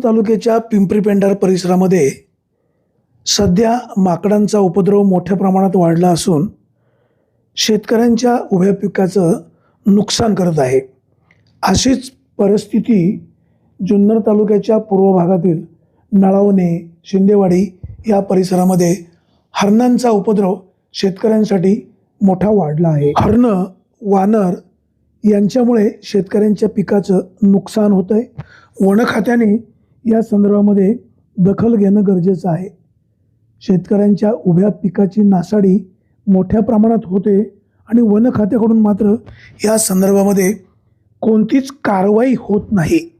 तालुक्याच्या पिंपरी-पेंढार परिसरामध्ये सध्या माकडांचा उपद्रव मोठ्या प्रमाणात वाढला असून शेतकऱ्यांच्या उभ्या पिकाचं नुकसान करत आहे। अशीच परिस्थिती जुन्नर तालुक्याच्या पूर्व भागातील नळावणे, शिंदेवाडी या परिसरामध्ये हरणांचा उपद्रव शेतकऱ्यांसाठी मोठा वाढला आहे। हरण, वानर यांच्यामुळे शेतकऱ्यांच्या पिकाचं नुकसान होत आहे। वन खात्याने या संदर्भामध्ये दखल घेणं गरजेचं आहे। शेतकऱ्यांच्या उभ्या पिकाची नासाडी मोठ्या प्रमाणात होते आणि वन खात्याकडून मात्र या संदर्भामध्ये कोणतीच कारवाई होत नाही।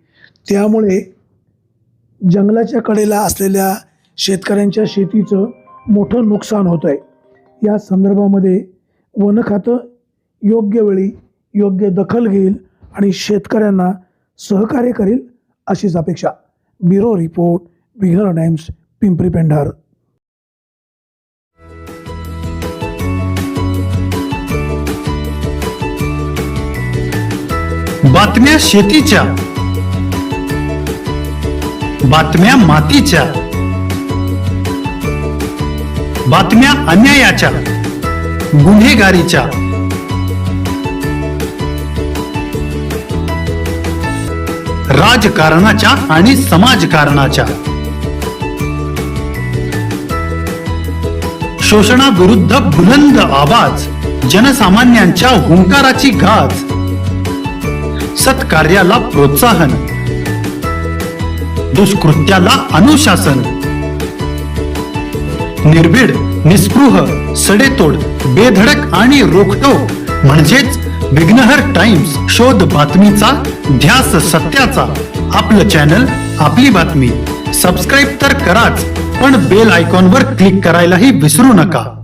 त्यामुळे जंगलाच्या कडेला असलेल्या शेतकऱ्यांच्या शेतीचं मोठं नुकसान होत आहे। या संदर्भामध्ये वन खातं योग्य वेळी योग्य दखल घेईल आणि शेतकऱ्यांना सहकार्य करेल अशीच अपेक्षा। ब्युरो रिपोर्ट, विघर टाइम्स, पिंपरी-पेंढार। बातम्या शेतीच्या, बातम्या मातीच्या, बातम्या अन्यायाच्या, गुन्हेगारीच्या, राजकारणाच्या आणि समाजकारणाच्या, शोषणाविरुद्ध बुलंद आवाज, जनसामान्यांच्या हुंकाराची गाज, सत्कार्याला प्रोत्साहन, दुष्कृत्याला अनुशासन, निर्भीड, निस्पृह, सडेतोड, बेधडक आणि रोखठोक म्हणजेच विघ्नहर टाइम्स। शोध बातमीचा, ध्यास सत्याचा। आपलं चॅनल, आपली बातमी। सबस्क्राईब तर कराच, पण बेल आयकॉनवर क्लिक करायलाही विसरू नका।